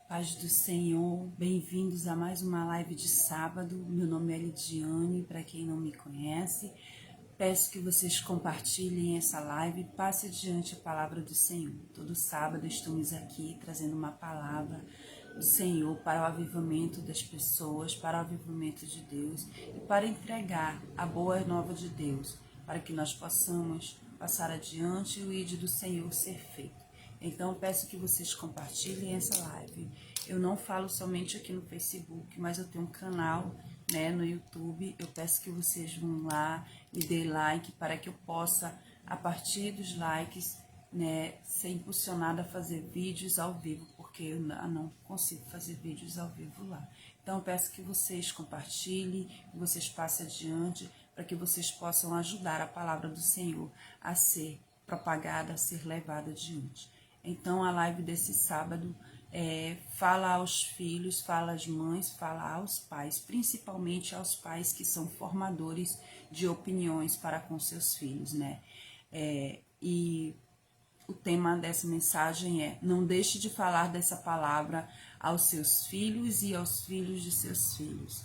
Paz do Senhor, bem-vindos a mais uma live de sábado. Meu nome é Lidiane, para quem não me conhece. Peço que vocês compartilhem essa live e passe adiante a palavra do Senhor. Todo sábado estamos aqui trazendo uma palavra do Senhor para o avivamento das pessoas, para o avivamento de Deus e para entregar a boa nova de Deus, para que nós possamos passar adiante e o ID do Senhor ser feito. Então, peço que vocês compartilhem essa live. Eu não falo somente aqui no Facebook, mas eu tenho um canal, no YouTube. Eu peço que vocês vão lá, me deem like, para que eu possa, a partir dos likes, ser impulsionada a fazer vídeos ao vivo, porque eu não consigo fazer vídeos ao vivo lá. Então, eu peço que vocês compartilhem, que vocês passem adiante, para que vocês possam ajudar a palavra do Senhor a ser propagada, a ser levada adiante. Então, a live desse sábado fala aos filhos, fala às mães, fala aos pais, principalmente aos pais que são formadores de opiniões para com seus filhos, e o tema dessa mensagem é: não deixe de falar dessa palavra aos seus filhos e aos filhos de seus filhos,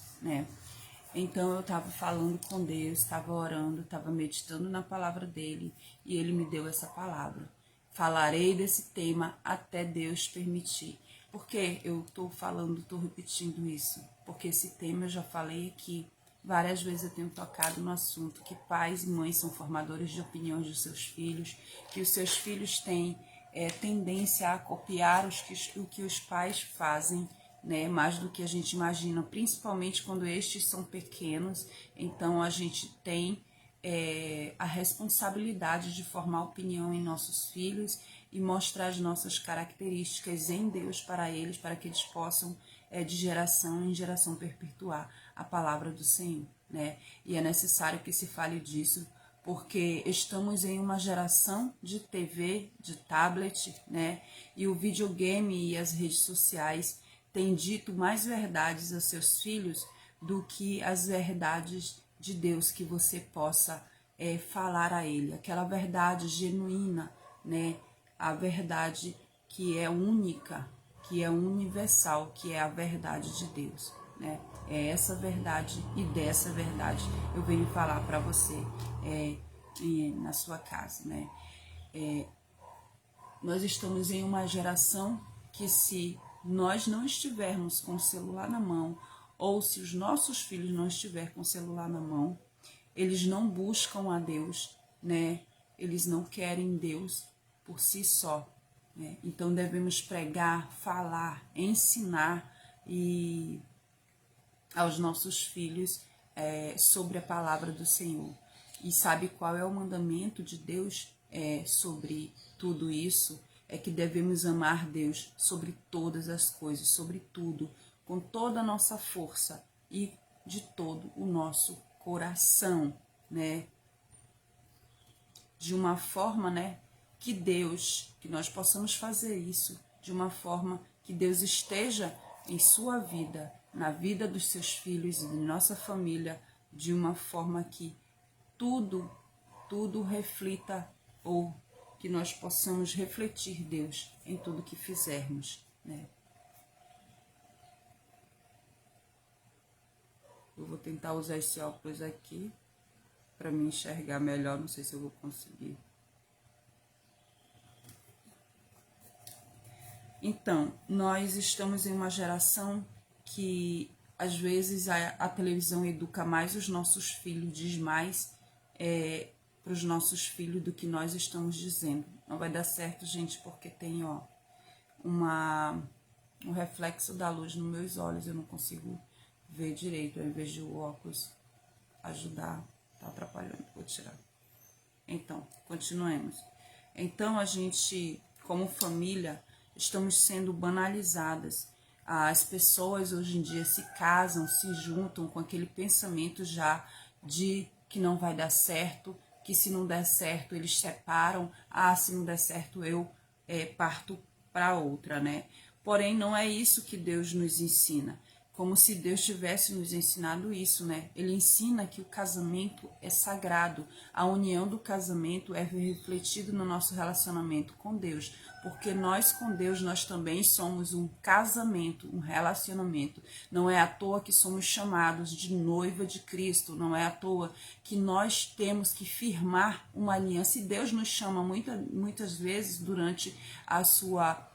Então, eu estava falando com Deus, estava orando, estava meditando na palavra dele e ele me deu essa palavra. Falarei desse tema até Deus permitir. Por que eu estou falando, estou repetindo isso? Porque esse tema eu já falei aqui. Várias vezes eu tenho tocado no assunto que pais e mães são formadores de opiniões dos seus filhos, que os seus filhos têm tendência a copiar o que os pais fazem, mais do que a gente imagina, principalmente quando estes são pequenos. Então a gente tem a responsabilidade de formar opinião em nossos filhos e mostrar as nossas características em Deus para eles, para que eles possam de geração em geração perpetuar a palavra do Senhor, E é necessário que se fale disso, porque estamos em uma geração de TV, de tablet, E o videogame e as redes sociais têm dito mais verdades a seus filhos do que as verdades de Deus que você possa falar a ele. Aquela verdade genuína, A verdade que é única, que é universal, que é a verdade de Deus, É essa verdade, e dessa verdade eu venho falar para você na sua casa, Nós estamos em uma geração que, se nós não estivermos com o celular na mão, ou se os nossos filhos não estiverem com o celular na mão, eles não buscam a Deus, Eles não querem Deus por si só, Então devemos pregar, falar, ensinar aos nossos filhos sobre a palavra do Senhor. E sabe qual é o mandamento de Deus sobre tudo isso? É que devemos amar Deus sobre todas as coisas, sobre tudo, com toda a nossa força e de todo o nosso coração, De uma forma, que nós possamos fazer isso, de uma forma que Deus esteja em sua vida, na vida dos seus filhos e de nossa família, de uma forma que tudo reflita, ou que nós possamos refletir Deus em tudo que fizermos, Eu vou tentar usar esse óculos aqui para me enxergar melhor, não sei se eu vou conseguir. Então, nós estamos em uma geração que, às vezes, a televisão educa mais os nossos filhos, diz mais para os nossos filhos do que nós estamos dizendo. Não vai dar certo, gente, porque tem um reflexo da luz nos meus olhos, eu não consigo ver direito, ao invés de o óculos ajudar, tá atrapalhando, vou tirar. Então, continuemos. Então, a gente, como família, estamos sendo banalizadas. As pessoas hoje em dia se casam, se juntam com aquele pensamento já de que não vai dar certo, que se não der certo eles separam, se não der certo eu parto para outra, Porém, não é isso que Deus nos ensina. como se Deus tivesse nos ensinado isso, né? Ele ensina que o casamento é sagrado, a união do casamento é refletido no nosso relacionamento com Deus, porque nós com Deus, nós também somos um casamento, um relacionamento. Não é à toa que somos chamados de noiva de Cristo, não é à toa que nós temos que firmar uma aliança. E Deus nos chama muitas vezes durante a sua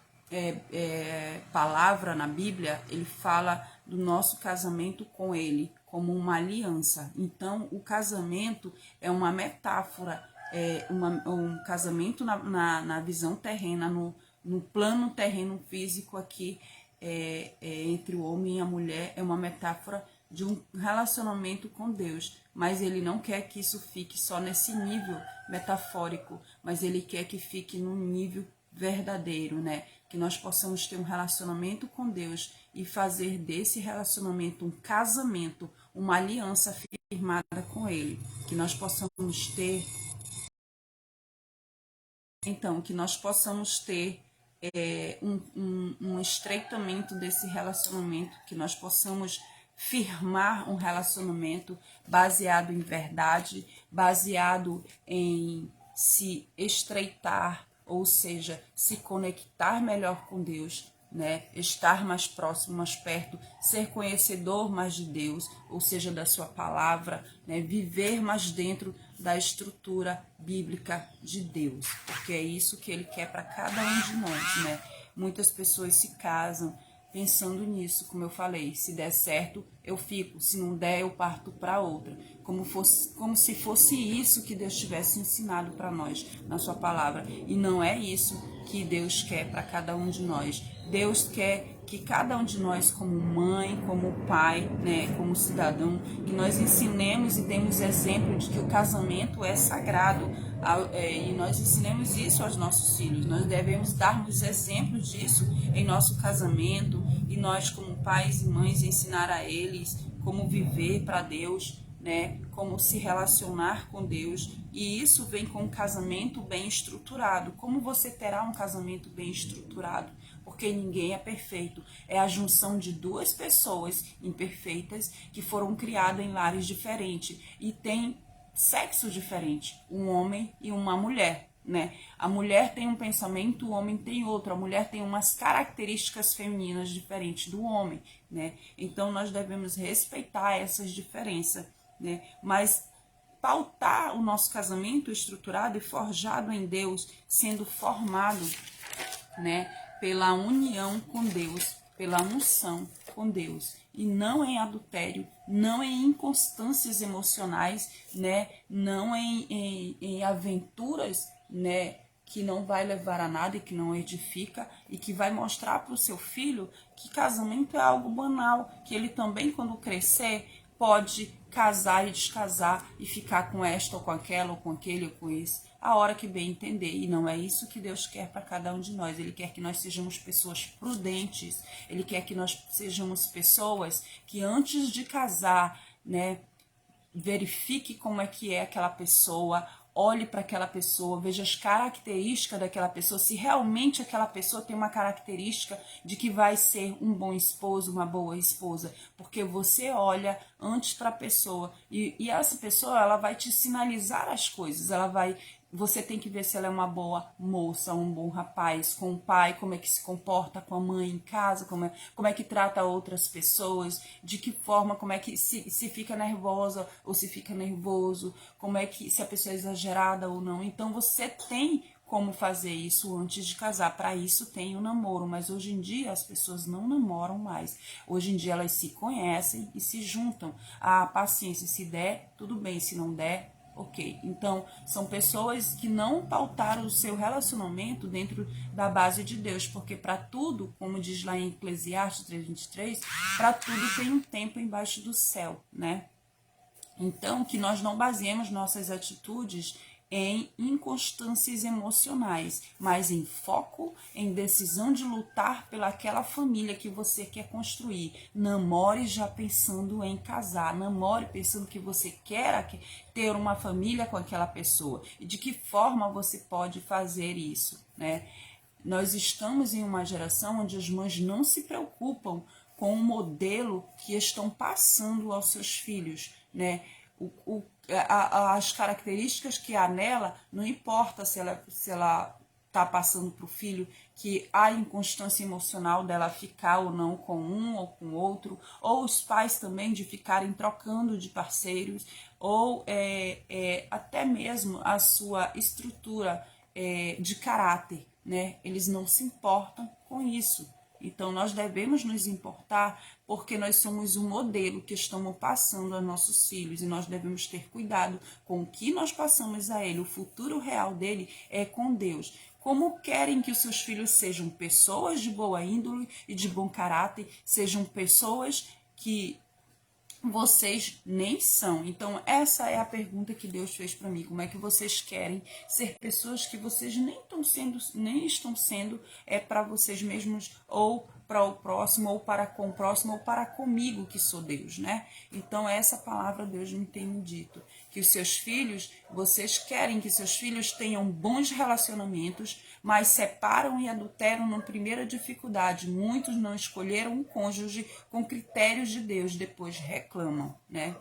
palavra na Bíblia, ele fala do nosso casamento com ele como uma aliança. Então, o casamento é uma metáfora, um casamento na visão terrena, no plano terreno físico aqui, entre o homem e a mulher, é uma metáfora de um relacionamento com Deus, mas ele não quer que isso fique só nesse nível metafórico, mas ele quer que fique no nível verdadeiro, né? Que nós possamos ter um relacionamento com Deus e fazer desse relacionamento um casamento, uma aliança firmada com Ele. Que nós possamos ter, então, que nós possamos ter um estreitamento desse relacionamento, que nós possamos firmar um relacionamento baseado em verdade, baseado em se estreitar, ou seja, se conectar melhor com Deus, né? Estar mais próximo, mais perto, ser conhecedor mais de Deus, ou seja, da sua palavra, né? Viver mais dentro da estrutura bíblica de Deus, porque é isso que Ele quer para cada um de nós, né? Muitas pessoas se casam pensando nisso, como eu falei, se der certo eu fico, se não der eu parto para outra, como se fosse isso que Deus tivesse ensinado para nós na sua palavra, e não é isso que Deus quer para cada um de nós. Deus quer que cada um de nós, como mãe, como pai, né, como cidadão, que nós ensinemos e demos exemplo de que o casamento é sagrado, e nós ensinemos isso aos nossos filhos. Nós devemos darmos exemplos disso em nosso casamento, e nós, como pais e mães, ensinar a eles como viver para Deus, né, como se relacionar com Deus. E isso vem com um casamento bem estruturado. Como você terá um casamento bem estruturado? Porque ninguém é perfeito. É a junção de duas pessoas imperfeitas que foram criadas em lares diferentes e têm sexo diferente, um homem e uma mulher, né? A mulher tem um pensamento, o homem tem outro. A mulher tem umas características femininas diferentes do homem, né? Então nós devemos respeitar essas diferenças, né? Mas pautar o nosso casamento estruturado e forjado em Deus, sendo formado, né, pela união com Deus, pela unção com Deus, e não em adultério, não em inconstâncias emocionais, né, não em aventuras, né, que não vai levar a nada e que não edifica, e que vai mostrar para o seu filho que casamento é algo banal, que ele também, quando crescer, pode casar e descasar e ficar com esta ou com aquela ou com aquele ou com esse, a hora que bem entender. E não é isso que Deus quer para cada um de nós. Ele quer que nós sejamos pessoas prudentes, Ele quer que nós sejamos pessoas que antes de casar, né, verifique como é que é aquela pessoa, olhe para aquela pessoa, veja as características daquela pessoa, se realmente aquela pessoa tem uma característica de que vai ser um bom esposo, uma boa esposa, porque você olha antes para a pessoa, e essa pessoa, ela vai te sinalizar as coisas, você tem que ver se ela é uma boa moça, um bom rapaz, com o pai, como é que se comporta com a mãe em casa, como é que trata outras pessoas, de que forma, como é que se fica nervosa ou se fica nervoso, como é que se a pessoa é exagerada ou não. Então você tem como fazer isso antes de casar. Para isso tem o namoro, mas hoje em dia as pessoas não namoram mais. Hoje em dia elas se conhecem e se juntam. Ah, paciência, se der, tudo bem, se não der, ok. Então, são pessoas que não pautaram o seu relacionamento dentro da base de Deus, porque para tudo, como diz lá em Eclesiastes 3:23, para tudo tem um tempo embaixo do céu, né? Então, que nós não baseemos nossas atitudes em inconstâncias emocionais, mas em foco, em decisão de lutar pelaquela família que você quer construir. Namore já pensando em casar, namore pensando que você quer ter uma família com aquela pessoa. E de que forma você pode fazer isso, né? Nós estamos em uma geração onde as mães não se preocupam com o modelo que estão passando aos seus filhos, né? As características que há nela, não importa se ela está passando para o filho, que há inconstância emocional dela ficar ou não com um ou com outro, ou os pais também de ficarem trocando de parceiros, ou até mesmo a sua estrutura de caráter, né? Eles não se importam com isso. Então, nós devemos nos importar porque nós somos um modelo que estamos passando a nossos filhos e nós devemos ter cuidado com o que nós passamos a ele. O futuro real dele é com Deus. Como querem que os seus filhos sejam pessoas de boa índole e de bom caráter, sejam pessoas que vocês nem são. Então, essa é a pergunta que Deus fez para mim. Como é que vocês querem ser pessoas que vocês nem estão sendo para vocês mesmos, ou para o próximo, ou para com o próximo, ou para comigo, que sou Deus, né? Então, essa palavra Deus me tem dito. Que os seus filhos, vocês querem que seus filhos tenham bons relacionamentos, mas separam e adulteram na primeira dificuldade. Muitos não escolheram um cônjuge com critérios de Deus, depois reclamam, né?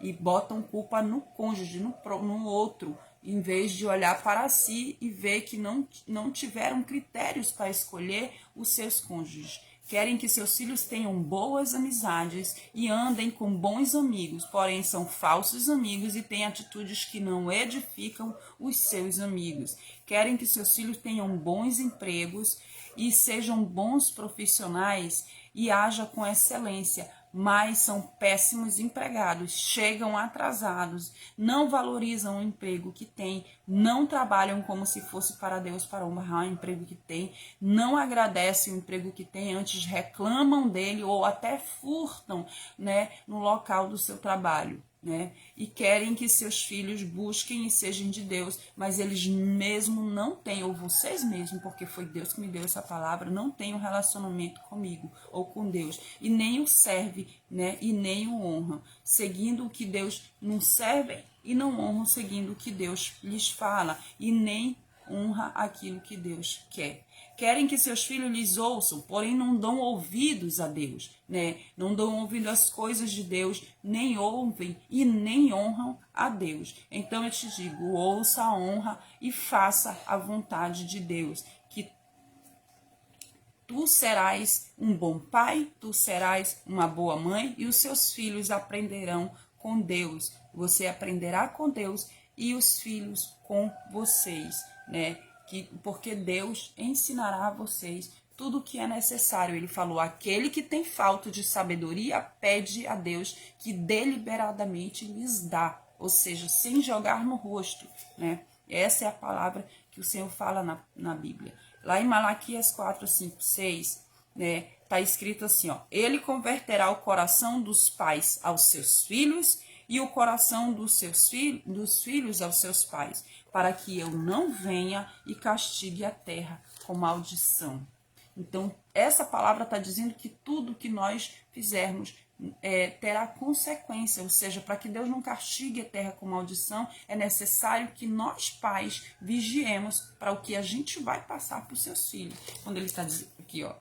E botam culpa no cônjuge, no outro, em vez de olhar para si e ver que não tiveram critérios para escolher os seus cônjuges. Querem que seus filhos tenham boas amizades e andem com bons amigos, porém são falsos amigos e têm atitudes que não edificam os seus amigos. Querem que seus filhos tenham bons empregos e sejam bons profissionais e haja com excelência, mas são péssimos empregados, chegam atrasados, não valorizam o emprego que têm, não trabalham como se fosse para Deus, para honrar o emprego que têm, não agradecem o emprego que têm, antes reclamam dele ou até furtam, né, no local do seu trabalho. Né? E querem que seus filhos busquem e sejam de Deus, mas eles mesmo não têm, ou vocês mesmos, porque foi Deus que me deu essa palavra, não têm um relacionamento comigo ou com Deus, e nem o serve, né? E nem o honram, seguindo o que Deus não serve, e não honram seguindo o que Deus lhes fala, e nem honra aquilo que Deus quer. Querem que seus filhos lhes ouçam, porém não dão ouvidos a Deus, né? Não dão ouvido às coisas de Deus, nem ouvem e nem honram a Deus. Então eu te digo, ouça a honra e faça a vontade de Deus, que tu serás um bom pai, tu serás uma boa mãe e os seus filhos aprenderão com Deus. Você aprenderá com Deus e os filhos com vocês, né? Porque Deus ensinará a vocês tudo o que é necessário. Ele falou, aquele que tem falta de sabedoria, pede a Deus que deliberadamente lhes dá, ou seja, sem jogar no rosto, né? Essa é a palavra que o Senhor fala na Bíblia. Lá em Malaquias 4, 5, 6, né, tá escrito assim, ó, ele converterá o coração dos pais aos seus filhos e o coração dos filhos aos seus pais, para que eu não venha e castigue a terra com maldição. Então, essa palavra está dizendo que tudo que nós fizermos terá consequência, ou seja, para que Deus não castigue a terra com maldição, é necessário que nós, pais, vigiemos para o que a gente vai passar para os seus filhos. Quando ele está dizendo aqui, ó,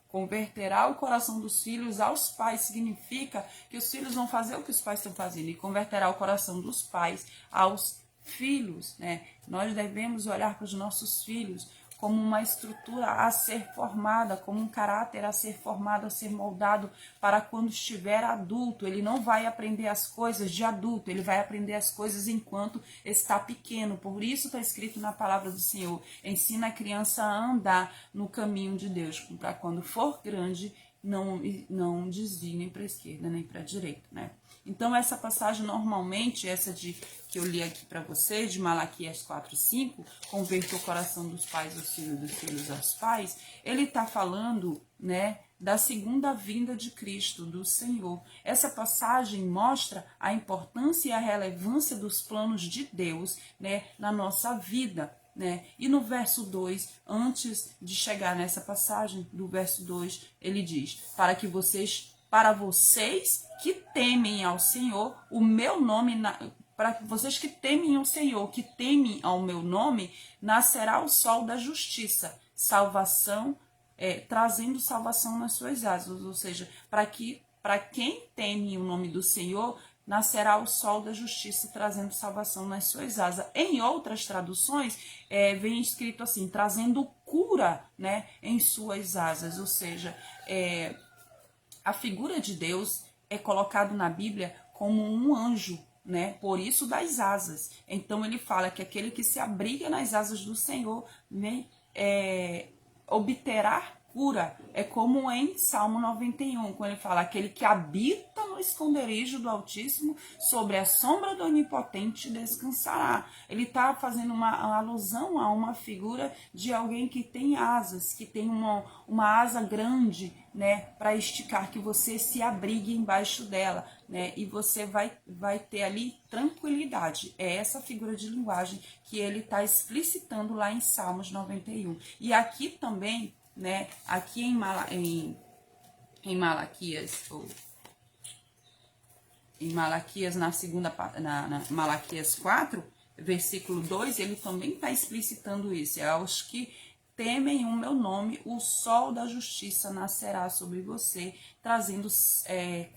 converterá o coração dos filhos aos pais, significa que os filhos vão fazer o que os pais estão fazendo, e converterá o coração dos pais aos filhos, né? Nós devemos olhar para os nossos filhos como uma estrutura a ser formada, como um caráter a ser formado, a ser moldado para quando estiver adulto. Ele não vai aprender as coisas de adulto, ele vai aprender as coisas enquanto está pequeno. Por isso está escrito na palavra do Senhor, ensina a criança a andar no caminho de Deus, para quando for grande não desvie nem para a esquerda nem para a direita, né? Então essa passagem normalmente, essa que eu li aqui para vocês, de Malaquias 4:5, converta o coração dos pais aos filhos, dos filhos aos pais, ele está falando, né, da segunda vinda de Cristo, do Senhor. Essa passagem mostra a importância e a relevância dos planos de Deus, né, na nossa vida. Né? E no verso 2, antes de chegar nessa passagem, do verso 2, ele diz, para vocês que temem ao Senhor, o meu nome, para vocês que temem ao Senhor, que temem ao meu nome, nascerá o sol da justiça, salvação trazendo salvação nas suas asas, ou seja, para quem teme o nome do Senhor, nascerá o sol da justiça trazendo salvação nas suas asas. Em outras traduções, vem escrito assim, trazendo cura, né, em suas asas, ou seja, a figura de Deus é colocado na Bíblia como um anjo, né? Por isso das asas. Então ele fala que aquele que se abriga nas asas do Senhor, né, obterá cura. É como em Salmo 91, quando ele fala aquele que habita no esconderijo do Altíssimo, sobre a sombra do Onipotente descansará. Ele está fazendo uma alusão a uma figura de alguém que tem asas, que tem uma asa grande, né, para esticar, que você se abrigue embaixo dela, né, e você vai ter ali tranquilidade. É essa figura de linguagem que ele está explicitando lá em Salmos 91. E aqui também, né, aqui em Malaquias, em Malaquias, na Malaquias 4, versículo 2, ele também está explicitando isso. É aos que temem o meu nome, o sol da justiça nascerá sobre você, trazendo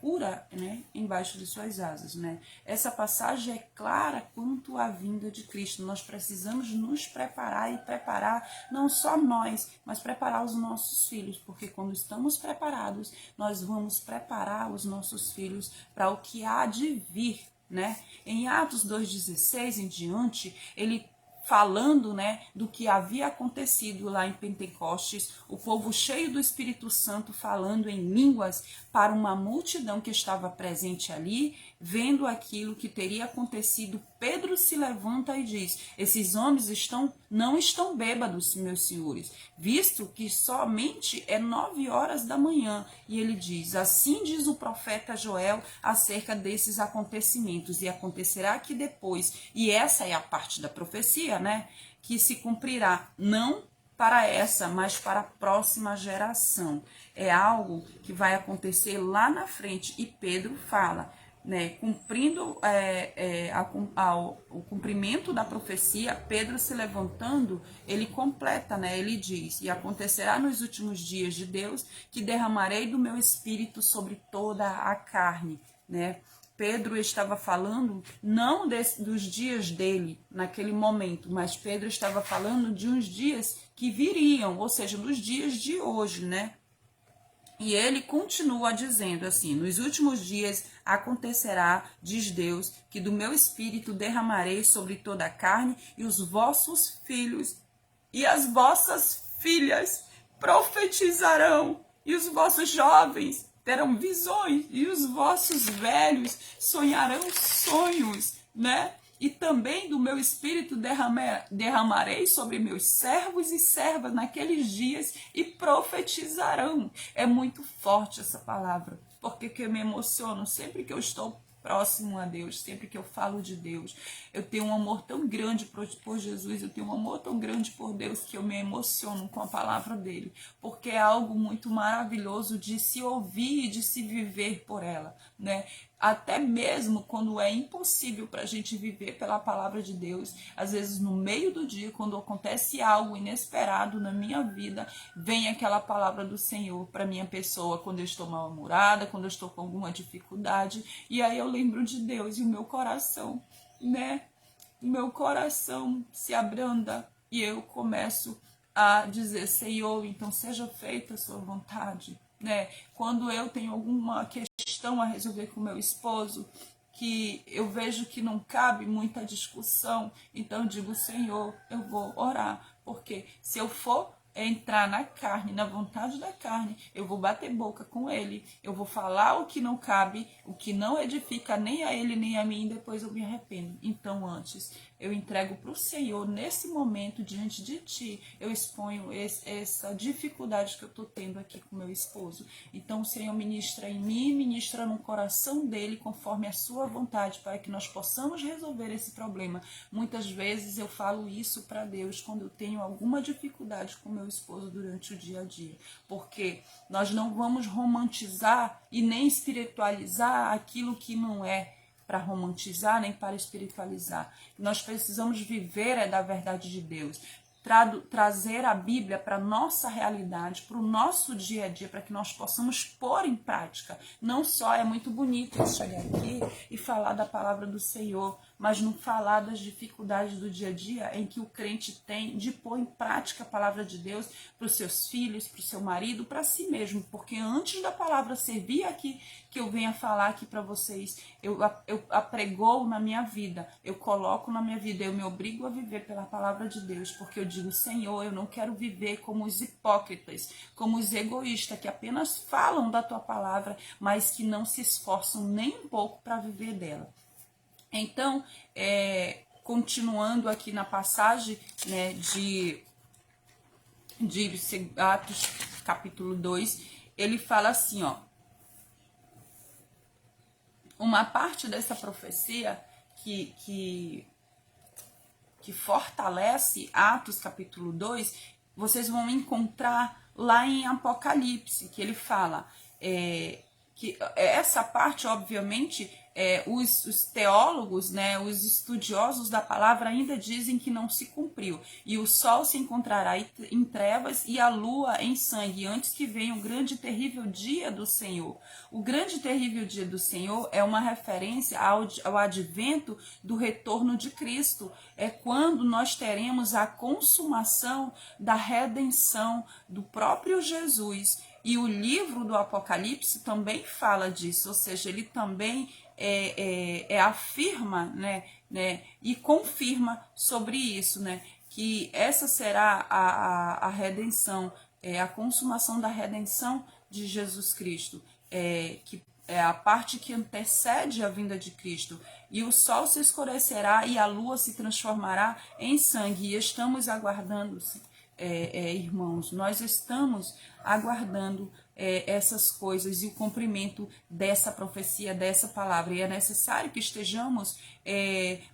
cura, né, embaixo de suas asas, né? Essa passagem é clara quanto à vinda de Cristo. Nós precisamos nos preparar e preparar não só nós, mas preparar os nossos filhos, porque quando estamos preparados, nós vamos preparar os nossos filhos para o que há de vir, né? Em Atos 2,16 em diante, ele falando, né, do que havia acontecido lá em Pentecostes, o povo cheio do Espírito Santo falando em línguas para uma multidão que estava presente ali, vendo aquilo que teria acontecido. Pedro se levanta e diz: esses homens não estão bêbados, meus senhores, visto que somente é 9 horas da manhã. E ele diz: assim diz o profeta Joel acerca desses acontecimentos, e acontecerá que depois, e essa é a parte da profecia, né, que se cumprirá, não para essa, mas para a próxima geração. É algo que vai acontecer lá na frente. E Pedro fala, né, cumprindo o cumprimento da profecia, Pedro se levantando, ele completa, né, ele diz: e acontecerá nos últimos dias de Deus que derramarei do meu espírito sobre toda a carne, né? Pedro estava falando não dos dias dele naquele momento, mas Pedro estava falando de uns dias que viriam, ou seja, dos dias de hoje, né? E ele continua dizendo assim: nos últimos dias acontecerá, diz Deus, que do meu espírito derramarei sobre toda a carne, e os vossos filhos e as vossas filhas profetizarão, e os vossos jovens terão visões, e os vossos velhos sonharão sonhos, né? E também do meu espírito derramarei sobre meus servos e servas naqueles dias, e profetizarão. É muito forte essa palavra, porque eu me emociono sempre que eu estou próximo a Deus, sempre que eu falo de Deus. Eu tenho um amor tão grande por Jesus, eu tenho um amor tão grande por Deus, que eu me emociono com a palavra dele, porque é algo muito maravilhoso de se ouvir e de se viver por ela, né? Até mesmo quando é impossível para a gente viver pela palavra de Deus, às vezes no meio do dia, quando acontece algo inesperado na minha vida, vem aquela palavra do Senhor para minha pessoa, quando eu estou mal-humorada, quando eu estou com alguma dificuldade, e aí eu lembro de Deus e o meu coração, né? O meu coração se abranda e eu começo a dizer: Senhor, então seja feita a sua vontade, né? Quando eu tenho alguma questão a resolver com meu esposo, que eu vejo que não cabe muita discussão, então eu digo: Senhor, eu vou orar, porque se eu for entrar na carne, na vontade da carne, eu vou bater boca com ele, eu vou falar o que não cabe, o que não edifica nem a ele nem a mim, e depois eu me arrependo. Então antes eu entrego para o Senhor, nesse momento, diante de ti, eu exponho essa dificuldade que eu estou tendo aqui com meu esposo. Então o Senhor ministra em mim, ministra no coração dele, conforme a sua vontade, para que nós possamos resolver esse problema. Muitas vezes eu falo isso para Deus quando eu tenho alguma dificuldade com meu esposo durante o dia a dia, porque nós não vamos romantizar e nem espiritualizar aquilo que não é para romantizar nem para espiritualizar. Nós precisamos viver da verdade de Deus. trazer a Bíblia para a nossa realidade, para o nosso dia a dia, para que nós possamos pôr em prática. Não só é muito bonito eu chegar aqui e falar da palavra do Senhor, mas não falar das dificuldades do dia a dia em que o crente tem de pôr em prática a palavra de Deus para os seus filhos, para o seu marido, para si mesmo. Porque antes da palavra servir aqui, que eu venha falar aqui para vocês, eu apregoo na minha vida, eu coloco na minha vida, eu me obrigo a viver pela palavra de Deus, porque eu digo, Senhor, eu não quero viver como os hipócritas, como os egoístas, que apenas falam da tua palavra, mas que não se esforçam nem um pouco para viver dela. Então, continuando aqui na passagem, né, de Atos capítulo 2, ele fala assim, ó, uma parte dessa profecia que fortalece Atos capítulo 2, vocês vão encontrar lá em Apocalipse, que ele fala que essa parte, obviamente, os teólogos, né, os estudiosos da palavra ainda dizem que não se cumpriu. E o sol se encontrará em trevas e a lua em sangue, antes que venha o grande e terrível dia do Senhor. O grande e terrível dia do Senhor é uma referência ao advento do retorno de Cristo. É quando nós teremos a consumação da redenção do próprio Jesus. E o livro do Apocalipse também fala disso, ou seja, ele também afirma, né, e confirma sobre isso, né, que essa será a redenção, a consumação da redenção de Jesus Cristo, que é a parte que antecede a vinda de Cristo. E o sol se escurecerá e a lua se transformará em sangue. E estamos aguardando, irmãos, nós estamos aguardando essas coisas e o cumprimento dessa profecia, dessa palavra. E é necessário que estejamos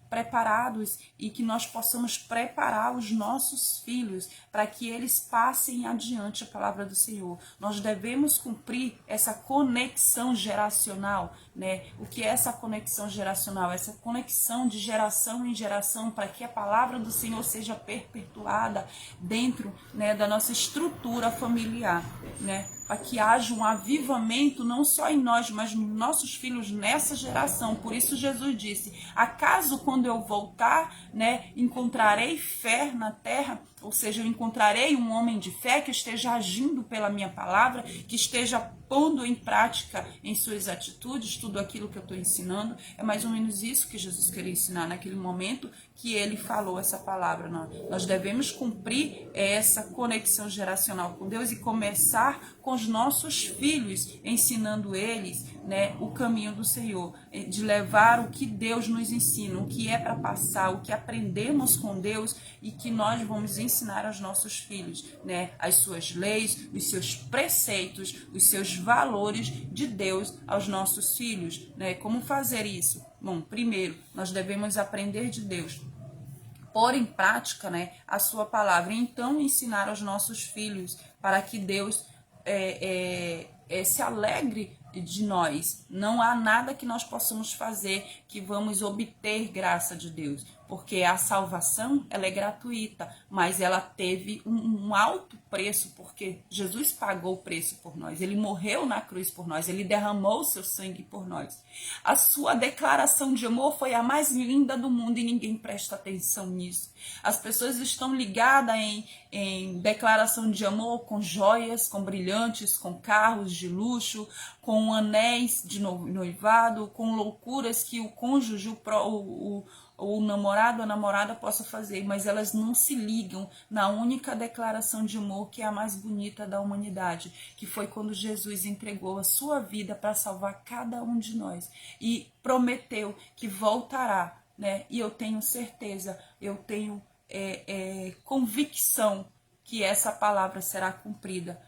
preparados e que nós possamos preparar os nossos filhos para que eles passem adiante a palavra do Senhor. Nós devemos cumprir essa conexão geracional, né? O que é essa conexão geracional? Essa conexão de geração em geração para que a palavra do Senhor seja perpetuada dentro, né, da nossa estrutura familiar, né? Para que haja um avivamento não só em nós, mas nos nossos filhos nessa geração. Por isso Jesus disse, acaso quando eu voltar, né, encontrarei fé na terra? Ou seja, eu encontrarei um homem de fé que esteja agindo pela minha palavra, que esteja pondo em prática em suas atitudes tudo aquilo que eu estou ensinando. É mais ou menos isso que Jesus queria ensinar naquele momento que ele falou essa palavra. Nós devemos cumprir essa conexão geracional com Deus e começar com os nossos filhos, ensinando eles, né, o caminho do Senhor, de levar o que Deus nos ensina, o que é para passar, o que aprendemos com Deus e que nós vamos ensinar aos nossos filhos, né, as suas leis, os seus preceitos, os seus valores de Deus aos nossos filhos, né? Como fazer isso? Bom, primeiro, nós devemos aprender de Deus, pôr em prática, né, a sua palavra e então ensinar aos nossos filhos para que Deus se alegre de nós. Não há nada que nós possamos fazer que vamos obter graça de Deus, porque a salvação ela é gratuita, mas ela teve um alto preço, porque Jesus pagou o preço por nós, ele morreu na cruz por nós, ele derramou o seu sangue por nós. A sua declaração de amor foi a mais linda do mundo e ninguém presta atenção nisso. As pessoas estão ligadas em declaração de amor com joias, com brilhantes, com carros de luxo, com anéis de noivado, com loucuras que o cônjuge, o namorado, a namorada possa fazer, mas elas não se ligam na única declaração de amor que é a mais bonita da humanidade, que foi quando Jesus entregou a sua vida para salvar cada um de nós e prometeu que voltará, né? E eu tenho certeza, eu tenho convicção que essa palavra será cumprida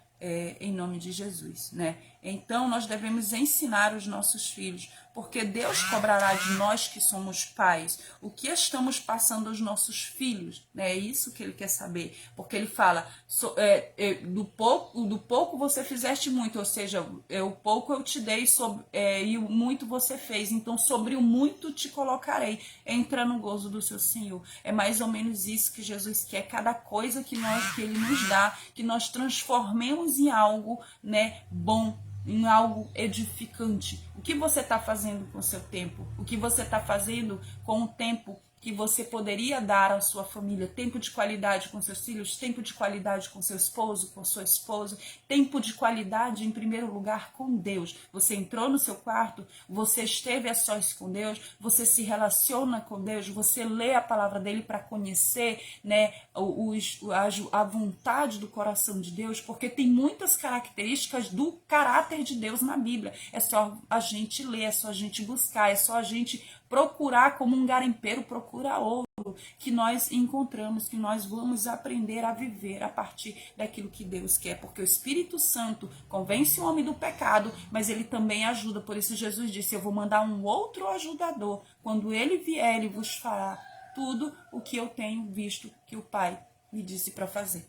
em nome de Jesus, né? Então nós devemos ensinar os nossos filhos, porque Deus cobrará de nós que somos pais o que estamos passando aos nossos filhos, né? É isso que ele quer saber, porque ele fala, do pouco você fizeste muito, ou seja, o pouco eu te dei e o muito você fez, então sobre o muito te colocarei, entra no gozo do seu Senhor. É mais ou menos isso que Jesus quer, cada coisa que ele nos dá, que nós transformemos em algo, né, bom, em algo edificante. O que você está fazendo com o seu tempo? O que você está fazendo com o tempo que você poderia dar à sua família? Tempo de qualidade com seus filhos, tempo de qualidade com seu esposo, com sua esposa, tempo de qualidade em primeiro lugar com Deus. Você entrou no seu quarto, você esteve a sós com Deus, você se relaciona com Deus, você lê a palavra dele para conhecer, né, a vontade do coração de Deus, porque tem muitas características do caráter de Deus na Bíblia. É só a gente ler, é só a gente buscar, é só a gente procurar, como um garimpeiro procura ouro, que nós encontramos, que nós vamos aprender a viver a partir daquilo que Deus quer, porque o Espírito Santo convence o homem do pecado, mas ele também ajuda. Por isso Jesus disse, eu vou mandar um outro ajudador, quando ele vier, ele vos fará tudo o que eu tenho visto que o Pai me disse para fazer.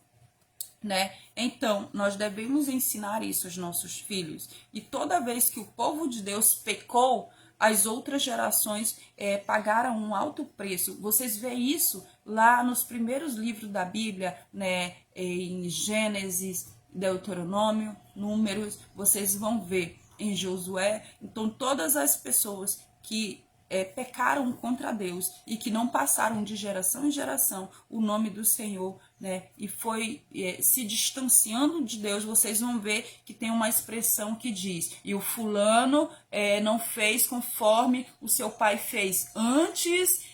Né? Então, nós devemos ensinar isso aos nossos filhos. E toda vez que o povo de Deus pecou, as outras gerações pagaram um alto preço. Vocês veem isso lá nos primeiros livros da Bíblia, né? Em Gênesis, Deuteronômio, Números, vocês vão ver em Josué. Então, todas as pessoas que pecaram contra Deus e que não passaram de geração em geração o nome do Senhor, né, e foi se distanciando de Deus, vocês vão ver que tem uma expressão que diz, e o fulano não fez conforme o seu pai fez, antes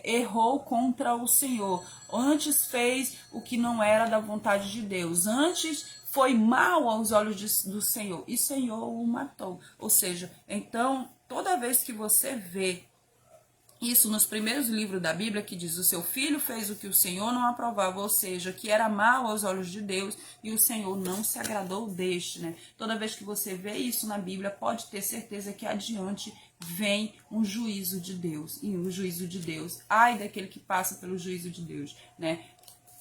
errou contra o Senhor, antes fez o que não era da vontade de Deus, antes foi mal aos olhos do Senhor, e o Senhor o matou. Ou seja, então, toda vez que você vê isso nos primeiros livros da Bíblia, que diz, o seu filho fez o que o Senhor não aprovava, ou seja, que era mal aos olhos de Deus, e o Senhor não se agradou deste, né? Toda vez que você vê isso na Bíblia, pode ter certeza que adiante vem um juízo de Deus, e o juízo de Deus, ai daquele que passa pelo juízo de Deus, né?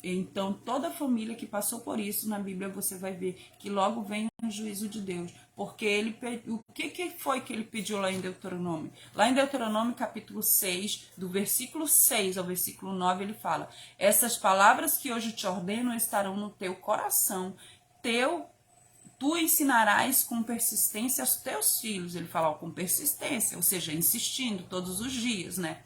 Então, toda família que passou por isso na Bíblia, você vai ver que logo vem o juízo de Deus. Porque o que foi que ele pediu lá em Deuteronômio? Lá em Deuteronômio, capítulo 6, do versículo 6 ao versículo 9, ele fala, essas palavras que hoje te ordeno estarão no teu coração, tu ensinarás com persistência aos teus filhos. Ele fala, com persistência, ou seja, insistindo todos os dias, né?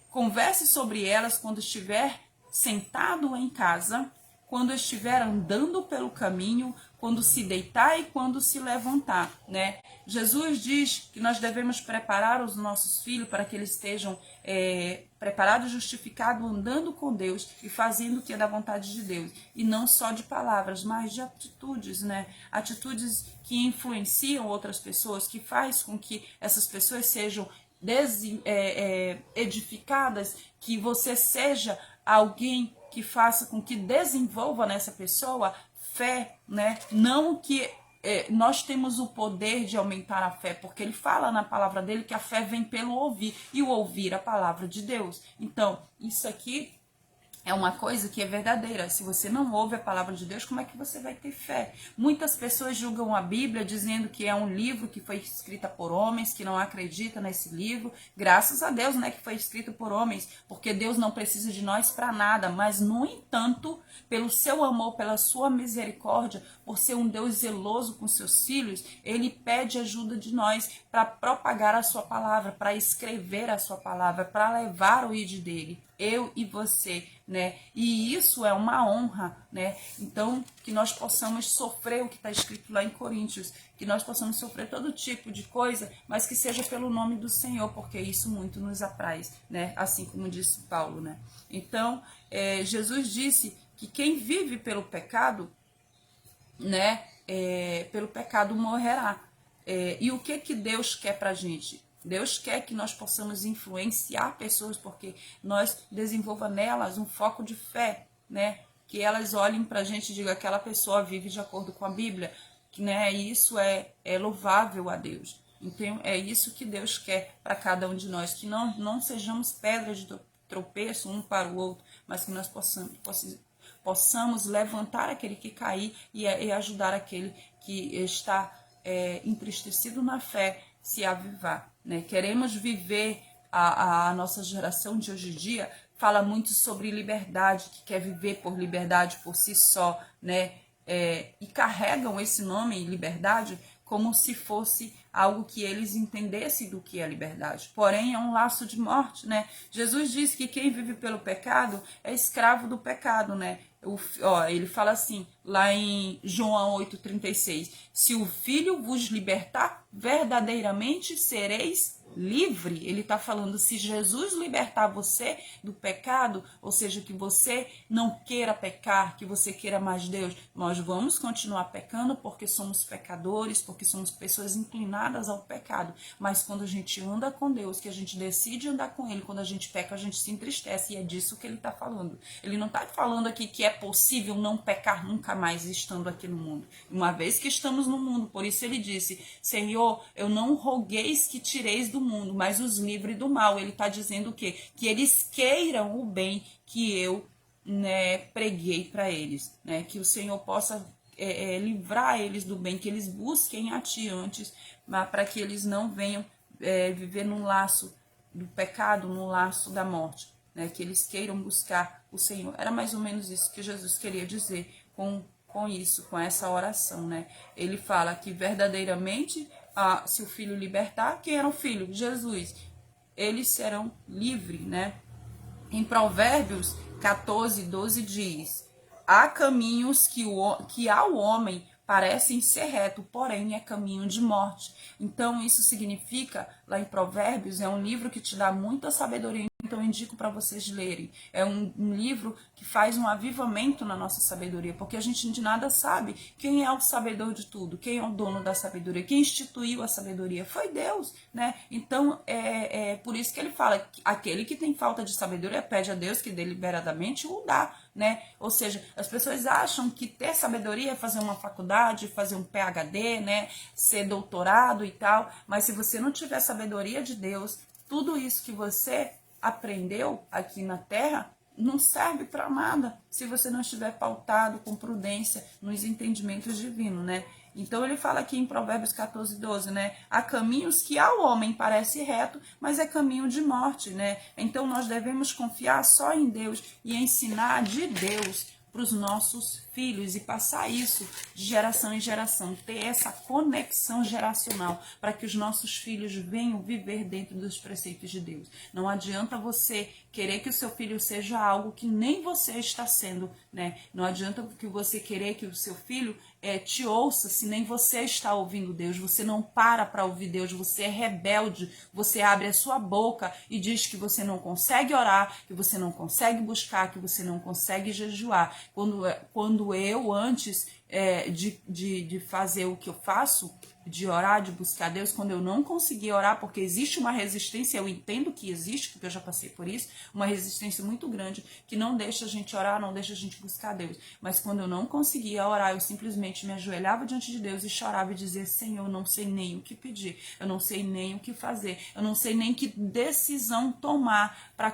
Converse sobre elas quando estiver sentado em casa, quando estiver andando pelo caminho, quando se deitar e quando se levantar, né? Jesus diz que nós devemos preparar os nossos filhos para que eles estejam preparados, justificados, andando com Deus e fazendo o que é da vontade de Deus. E não só de palavras, mas de atitudes, né? Atitudes que influenciam outras pessoas, que faz com que essas pessoas sejam edificadas, que você seja alguém que faça com que desenvolva nessa pessoa fé, né? Não que nós temos o poder de aumentar a fé, porque ele fala na palavra dele que a fé vem pelo ouvir, e o ouvir a palavra de Deus. Então, isso aqui é uma coisa que é verdadeira. Se você não ouve a palavra de Deus, como é que você vai ter fé? Muitas pessoas julgam a Bíblia dizendo que é um livro que foi escrito por homens, que não acreditam nesse livro. Graças a Deus, né, que foi escrito por homens, porque Deus não precisa de nós para nada. Mas, no entanto, pelo seu amor, pela sua misericórdia, por ser um Deus zeloso com seus filhos, ele pede ajuda de nós para propagar a sua palavra, para escrever a sua palavra, para levar o ID dele. Eu e você, né? E isso é uma honra, né? Então, que nós possamos sofrer o que está escrito lá em Coríntios, que nós possamos sofrer todo tipo de coisa, mas que seja pelo nome do Senhor, porque isso muito nos apraz, né? Assim como disse Paulo, né? Então, Jesus disse que quem vive pelo pecado, né? Pelo pecado morrerá. E o que Deus quer pra gente? Deus quer que nós possamos influenciar pessoas, porque nós desenvolva nelas um foco de fé, né? Que elas olhem pra gente e digam, aquela pessoa vive de acordo com a Bíblia, né? E isso é louvável a Deus. Então é isso que Deus quer para cada um de nós, que não sejamos pedras de tropeço um para o outro, mas que nós possamos levantar aquele que cair e ajudar aquele que está entristecido na fé se avivar, né? Queremos viver, a nossa geração de hoje em dia fala muito sobre liberdade, que quer viver por liberdade por si só, né? E carregam esse nome liberdade como se fosse algo que eles entendessem do que é liberdade. Porém, é um laço de morte, né? Jesus disse que quem vive pelo pecado é escravo do pecado, né? Ele fala assim, lá em João 8,36, se o Filho vos libertar, verdadeiramente sereis livre. Ele está falando, se Jesus libertar você do pecado, ou seja, que você não queira pecar, que você queira mais Deus, nós vamos continuar pecando porque somos pecadores, porque somos pessoas inclinadas ao pecado. Mas quando a gente anda com Deus, que a gente decide andar com Ele, quando a gente peca, a gente se entristece, e é disso que ele está falando. Ele não está falando aqui que é possível não pecar nunca mais estando aqui no mundo. Uma vez que estamos no mundo, por isso ele disse, Senhor, eu não rogueis que tireis do mundo, mas os livre do mal. Ele está dizendo o quê? Que eles queiram o bem que eu, né, preguei para eles, né? Que o Senhor possa livrar eles do bem, que eles busquem a Ti antes, para que eles não venham viver num laço do pecado, num laço da morte, né? Que eles queiram buscar o Senhor. Era mais ou menos isso que Jesus queria dizer com isso, com essa oração, né? Ele fala que verdadeiramente, se o Filho libertar, quem era o Filho? Jesus. Eles serão livres, né? Em Provérbios 14:12 diz, há caminhos que ao homem parecem ser reto, porém é caminho de morte. Então isso significa, lá em Provérbios, é um livro que te dá muita sabedoria, então eu indico para vocês lerem. É um livro que faz um avivamento na nossa sabedoria, porque a gente de nada sabe quem é o sabedor de tudo, quem é o dono da sabedoria, quem instituiu a sabedoria, foi Deus, né? Então é por isso que ele fala que aquele que tem falta de sabedoria pede a Deus que deliberadamente o dá, né? Ou seja, as pessoas acham que ter sabedoria é fazer uma faculdade, fazer um PhD, né? Ser doutorado e tal, mas se você não tiver sabedoria de Deus, tudo isso que você aprendeu aqui na Terra não serve para nada se você não estiver pautado com prudência nos entendimentos divinos, né? Então ele fala aqui em Provérbios 14:12, né? Há caminhos que ao homem parece reto, mas é caminho de morte, né? Então nós devemos confiar só em Deus e ensinar de Deus para os nossos filhos e passar isso de geração em geração, ter essa conexão geracional para que os nossos filhos venham viver dentro dos preceitos de Deus. Não adianta você querer que o seu filho seja algo que nem você está sendo, né? Não adianta que você querer que o seu filho te ouça se nem você está ouvindo Deus. Você não para ouvir Deus, você é rebelde, você abre a sua boca e diz que você não consegue orar, que você não consegue buscar, que você não consegue jejuar. Quando eu, antes de fazer o que eu faço, de orar, de buscar Deus, quando eu não consegui orar, porque existe uma resistência, eu entendo que existe, porque eu já passei por isso, uma resistência muito grande, que não deixa a gente orar, não deixa a gente buscar Deus. Mas quando eu não conseguia orar, eu simplesmente me ajoelhava diante de Deus e chorava e dizia, Senhor, eu não sei nem o que pedir, eu não sei nem o que fazer, eu não sei nem que decisão tomar para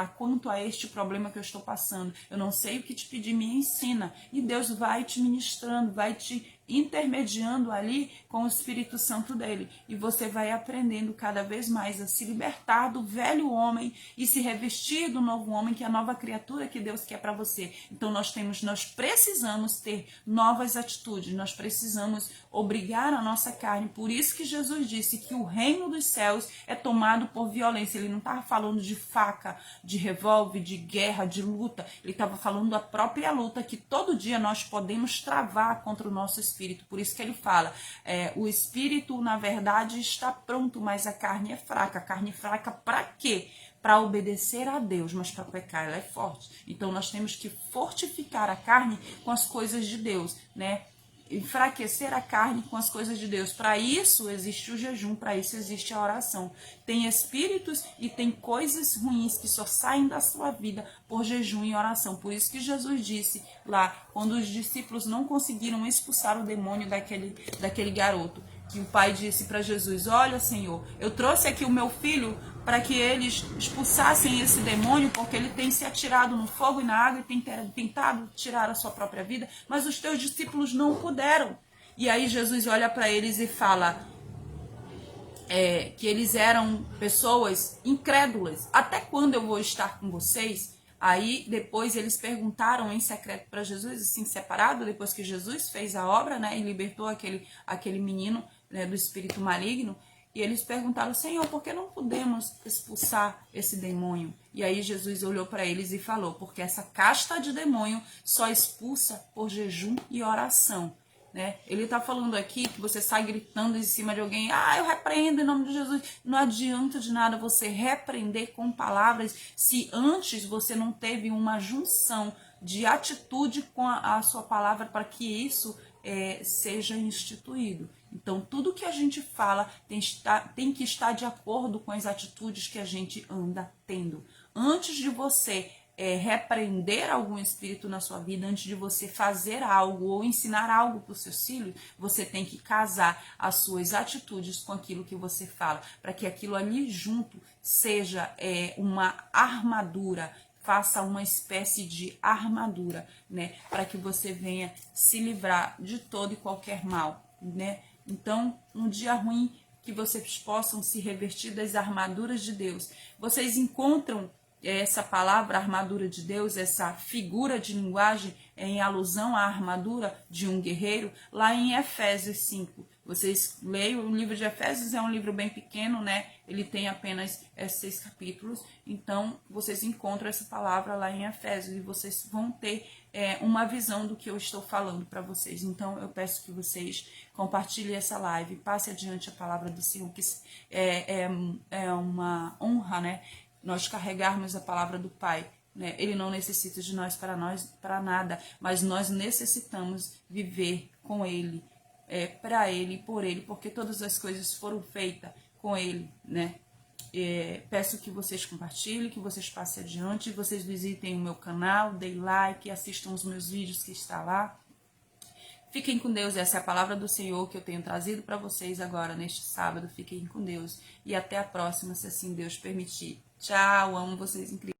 quanto a este problema que eu estou passando. Eu não sei o que te pedir, me ensina. E Deus vai te ministrando, vai te intermediando ali com o Espírito Santo dele. E você vai aprendendo cada vez mais a se libertar do velho homem e se revestir do novo homem, que é a nova criatura que Deus quer para você. Então nós precisamos ter novas atitudes, nós precisamos obrigar a nossa carne. Por isso que Jesus disse que o reino dos céus é tomado por violência. Ele não estava falando de faca, de revólver, de guerra, de luta. Ele estava falando da própria luta que todo dia nós podemos travar contra o nosso espírito. Por isso que ele fala, o espírito na verdade está pronto, mas a carne é fraca. A carne fraca para quê? Para obedecer a Deus, mas para pecar ela é forte. Então nós temos que fortificar a carne com as coisas de Deus, né? Enfraquecer a carne com as coisas de Deus. Para isso existe o jejum, para isso existe a oração. Tem espíritos e tem coisas ruins que só saem da sua vida por jejum e oração. Por isso que Jesus disse lá, quando os discípulos não conseguiram expulsar o demônio daquele garoto, que o pai disse para Jesus: olha, Senhor, eu trouxe aqui o meu filho para que eles expulsassem esse demônio, porque ele tem se atirado no fogo e na água e tem tentado tirar a sua própria vida, mas os teus discípulos não puderam. E aí Jesus olha para eles e fala que eles eram pessoas incrédulas. Até quando eu vou estar com vocês? Aí depois eles perguntaram em secreto para Jesus, assim, separado, depois que Jesus fez a obra, né, e libertou aquele menino, né, do espírito maligno. E eles perguntaram: Senhor, por que não podemos expulsar esse demônio? E aí Jesus olhou para eles e falou: porque essa casta de demônio só expulsa por jejum e oração. Né? Ele está falando aqui que você sai gritando em cima de alguém: eu repreendo em nome de Jesus. Não adianta de nada você repreender com palavras se antes você não teve uma junção de atitude com a sua palavra para que isso seja instituído. Então, tudo que a gente fala tem que estar de acordo com as atitudes que a gente anda tendo. Antes de você repreender algum espírito na sua vida, antes de você fazer algo ou ensinar algo para os seus filhos, você tem que casar as suas atitudes com aquilo que você fala, para que aquilo ali junto seja uma armadura, faça uma espécie de armadura, né, para que você venha se livrar de todo e qualquer mal, né? Então, um dia ruim, que vocês possam se revestir das armaduras de Deus. Vocês encontram essa palavra armadura de Deus, essa figura de linguagem em alusão à armadura de um guerreiro, lá em Efésios 5. Vocês leiam, o livro de Efésios é um livro bem pequeno, né? Ele tem apenas 6 capítulos, então vocês encontram essa palavra lá em Efésios e vocês vão ter uma visão do que eu estou falando para vocês. Então eu peço que vocês compartilhem essa live, passe adiante a palavra do Senhor, que é uma honra, né? Nós carregarmos a palavra do Pai, né? Ele não necessita de nós para nada, mas nós necessitamos viver com Ele, para Ele e por Ele, porque todas as coisas foram feitas com Ele, né? Peço que vocês compartilhem, que vocês passem adiante, vocês visitem o meu canal, deem like, assistam os meus vídeos que está lá. Fiquem com Deus, essa é a palavra do Senhor que eu tenho trazido para vocês agora neste sábado. Fiquem com Deus e até a próxima, se assim Deus permitir. Tchau, amo vocês, incríveis.